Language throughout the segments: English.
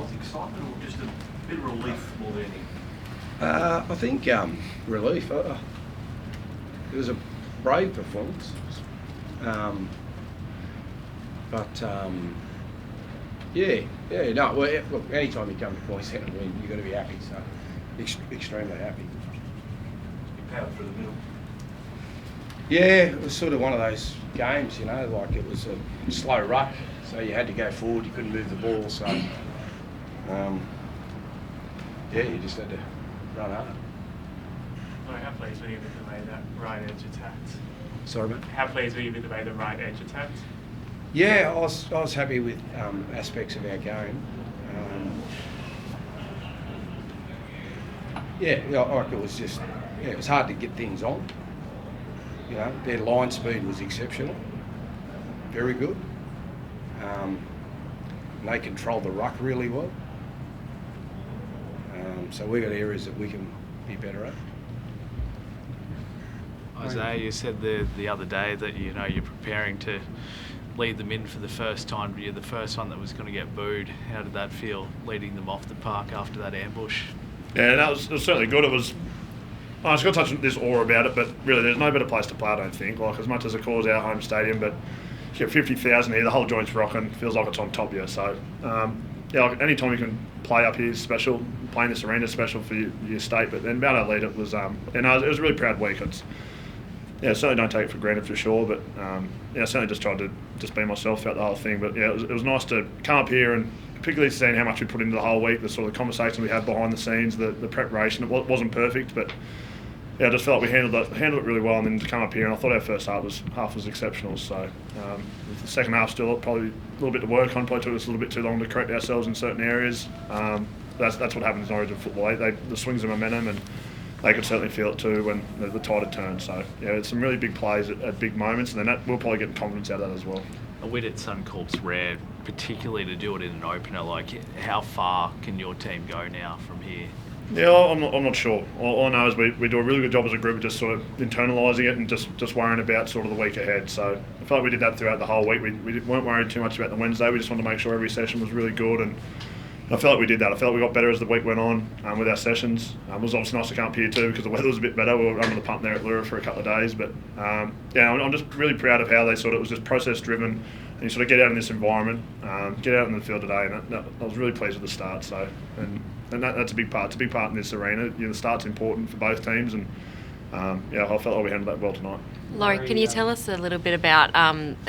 was it excitement or just a bit of relief more than anything? I think relief. It was a brave performance, but no. Well, look, anytime you come to Queenstown and win, you've got to be happy. So, extremely happy. You powered through the middle. Yeah, it was sort of one of those games, like it was a slow ruck, so you had to go forward. You couldn't move the ball, so you just had to run hard. Well, how pleased were you with the way that right edge attacked? Sorry, mate. How pleased were you with the way the right edge attacked? Yeah, I was happy with aspects of our game. Like it was just, it was hard to get things on. Their line speed was exceptional, very good. And they controlled the ruck really well. So we've got areas that we can be better at. Isaiah, you said the other day that you're preparing to lead them in for the first time, but you're the first one that was going to get booed. How did that feel, leading them off the park after that ambush? Yeah, it was certainly good. I was going to touch on this awe about it, but really there's no better place to play, I don't think. Like, as much as it calls our home stadium, but you get 50,000 here, the whole joint's rocking, feels like it's on top of you. So, like any time you can play up here is special. Playing this arena is special for your state, but then about our lead, it was it was a really proud week. Certainly don't take it for granted for sure, but I certainly just tried to just be myself throughout the whole thing. But it was nice to come up here and particularly seeing how much we put into the whole week, the sort of conversation we had behind the scenes, the preparation. It wasn't perfect, but I just felt like we handled it really well. And then to come up here, and I thought our first half was exceptional. So the second half still probably a little bit to work on. Probably took us a little bit too long to correct ourselves in certain areas. That's what happens in Origin football. The swings of momentum, and they could certainly feel it too when the tide had turned. So it's some really big plays at big moments, and then we'll probably get confidence out of that as well. A win at Suncorp's rare, particularly to do it in an opener. Like, how far can your team go now from here? Yeah, I'm not sure. All I know is we do a really good job as a group of just sort of internalising it and just worrying about sort of the week ahead. So I felt like we did that throughout the whole week. We weren't worried too much about the Wednesday. We just wanted to make sure every session was really good, and I felt like we did that. I felt like we got better as the week went on with our sessions. It was obviously nice to come up here too because the weather was a bit better. We were under the pump there at Lura for a couple of days. But I'm just really proud of how they it was just process driven. And you sort of get out in this environment, get out in the field today, and I was really pleased with the start. So, and that's a big part. It's a big part in this arena. The start's important for both teams, and I felt like we handled that well tonight. Laurie, can you tell us a little bit about,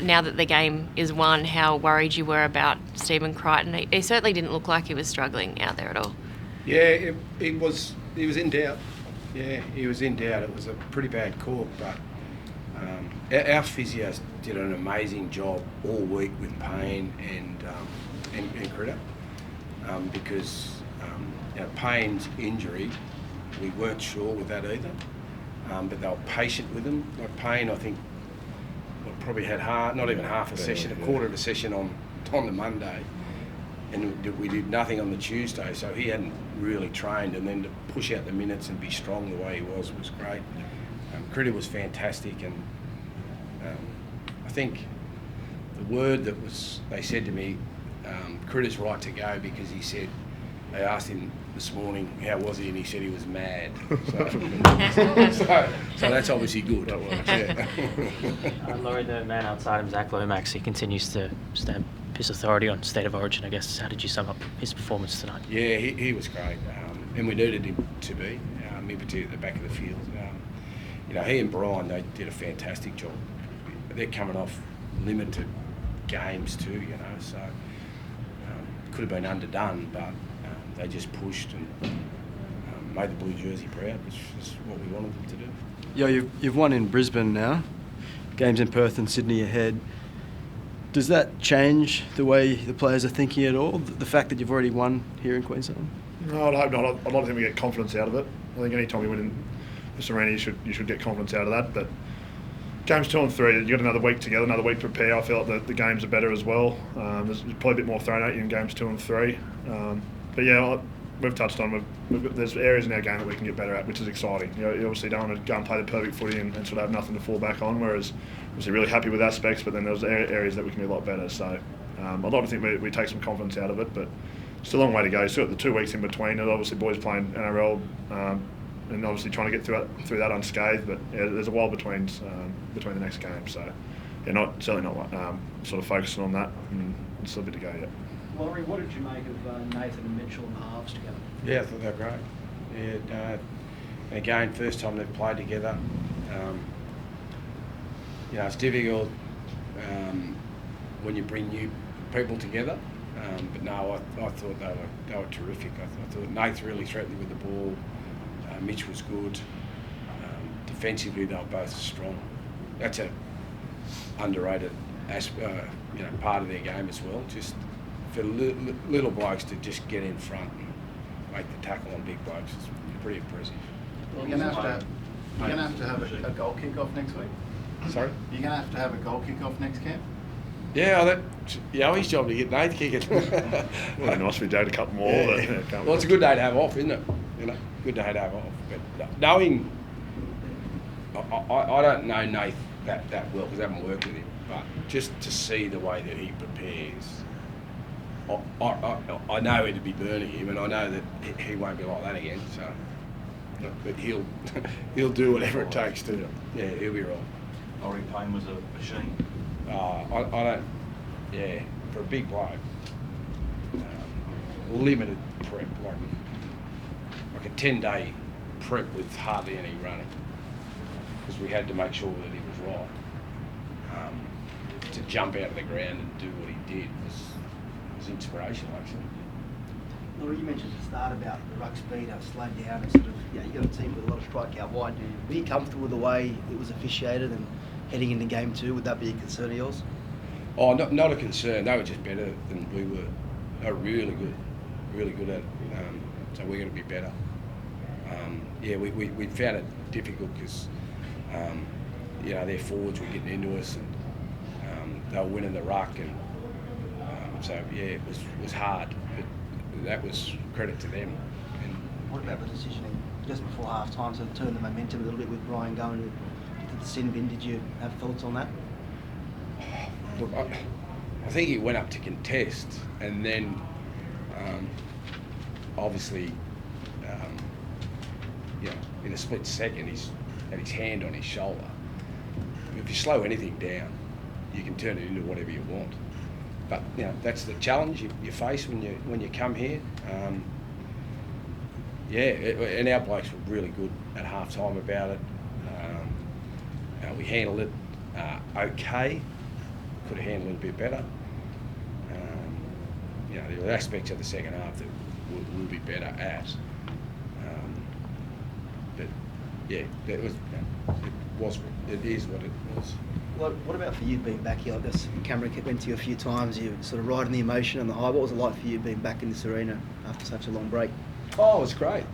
now that the game is won, how worried you were about Stephen Crichton? He certainly didn't look like he was struggling out there at all. Yeah, he was in doubt. Yeah, he was in doubt. It was a pretty bad call, but our physios did an amazing job all week with Payne and Critter, because Payne's injury, we weren't sure with that either. But they were patient with him. Like Payne, I think, probably had not even half a session, a quarter of a session on the Monday, and we did nothing on the Tuesday. So he hadn't really trained, and then to push out the minutes and be strong the way he was great. Critter was fantastic, and I think the word they said to me, Critter's right to go, because he said, they asked him this morning how was he, and he said he was mad. So that's obviously good. Laurie, the man outside him, Zach Lomax, he continues to stamp his authority on State of Origin. I guess, how did you sum up his performance tonight? Yeah, he was great, and we needed him to be, in particular at the back of the field. He and Brian, they did a fantastic job. They're coming off limited games too, so could have been underdone, but they just pushed and made the blue jersey proud, which is what we wanted them to do. Yeah, you've won in Brisbane now. Games in Perth and Sydney ahead. Does that change the way the players are thinking at all? The fact that you've already won here in Queensland? No, I'd hope not. I'd like to think we get confidence out of it. I think any time you win in this arena, you should get confidence out of that. But games 2 and 3, you got another week together, another week to prepare. I feel like the games are better as well. There's probably a bit more thrown at you in games 2 and 3. But yeah, we've touched on. There's areas in our game that we can get better at, which is exciting. You obviously don't want to go and play the perfect footy and sort of have nothing to fall back on. Whereas, obviously, really happy with aspects, but then there's areas that we can be a lot better. So, I'd like to think we take some confidence out of it. But still a long way to go. Still got the 2 weeks in between. And obviously, boys playing NRL, and obviously trying to get through that unscathed. But yeah, there's a while between the next game. So yeah, certainly not sort of focusing on that. And it's still a bit to go yet. Laurie, what did you make of Nathan and Mitchell and the halves together? Yeah, I thought they were great. Yeah, again, first time they've played together. It's difficult when you bring new people together. But no, I thought they were terrific. I thought Nath really threatened with the ball. Mitch was good. Defensively, they were both strong. That's a underrated part of their game as well. Just for little blokes to just get in front and make the tackle on big blokes is pretty impressive. You're going to have to have a goal kick-off next week? Sorry? You're going to have a goal kick-off next camp? Yeah, his job to get Nath kicking. Well, it'd be nice if we did a couple more. Yeah. Well, it's a good day to have off, isn't it? Good day to have off. But knowing, I don't know Nath that well because I haven't worked with him, but just to see the way that he prepares, I know it'd be burning him, and I know that he won't be like that again. So, but he'll do whatever it takes to. Yeah, he'll be right. Laurie Payne was a machine. I don't. Yeah, for a big bloke, limited prep, like a 10-day prep with hardly any running, because we had to make sure that he was right. To jump out of the ground and do what he did was inspirational, actually. Laurie, you mentioned at the start about the ruck speed, how it slowed down, and sort of, you got a team with a lot of strike out wide. Were you comfortable with the way it was officiated, and heading into game 2, would that be a concern of yours? Oh, not a concern. They were just better than we were. They were really good at it. So we're going to be better. We found it difficult because their forwards were getting into us, and they were winning the ruck, and it was hard. But that was credit to them. And what about the decisioning just before half time to turn the momentum a little bit with Brian going to the sin bin? Did you have thoughts on that? Look, I think he went up to contest, and then obviously, in a split second, he's had his hand on his shoulder. If you slow anything down, you can turn it into whatever you want. But that's the challenge you face when you come here. And our blokes were really good at half time about it. We handled it okay. Could have handled it a bit better. There were aspects of the second half that we'll be better at. It is what it was. What about for you being back here? I guess Cameron went to you a few times. You sort of riding the emotion and the high. What was it like for you being back in this arena after such a long break? Oh, it was great.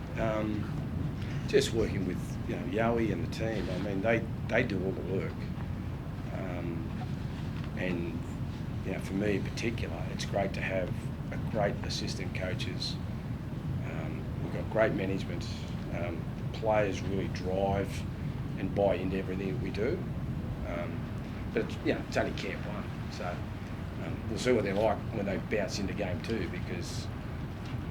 Just working with Yowie and the team. I mean, they do all the work. And for me in particular, it's great to have a great assistant coaches. We've got great management. Players really drive and buy into everything that we do. But it's only camp 1, so we'll see what they're like when they bounce into game 2, because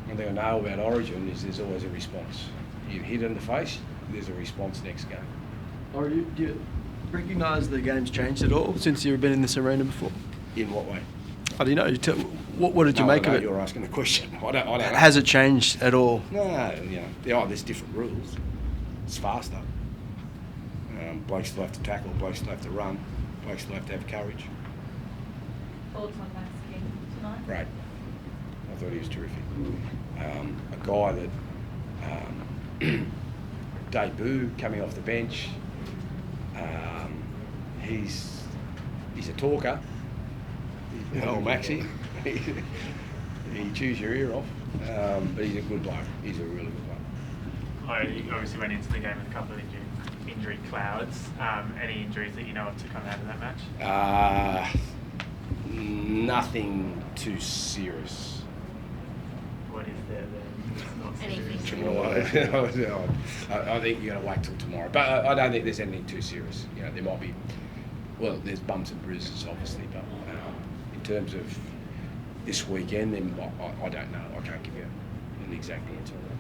one thing I know about Origin is there's always a response. You hit in the face, there's a response next game. Or do you recognise the game's changed at all since you've been in this arena before? In what way? I don't know. What did you make of it? You're asking the question. I don't know. Has it changed at all? No, there's different rules. It's faster. Blokes still have to tackle, blokes still have to run, blokes still have to have courage. Thoughts on Max King tonight? Great. I thought he was terrific. A guy that debut coming off the bench. He's a talker. Old Maxie. He chews your ear off, but he's a good bloke. He's a really good bloke. He obviously went into the game with a couple of injury clouds. Any injuries that you know of to come out of that match? Nothing too serious. What is there then? It's not Anything. serious. I think you're going to wait till tomorrow. But I don't think there's anything too serious. There might be, there's bumps and bruises, obviously, but in terms of this weekend, then I don't know. I can't give you an exact answer on that.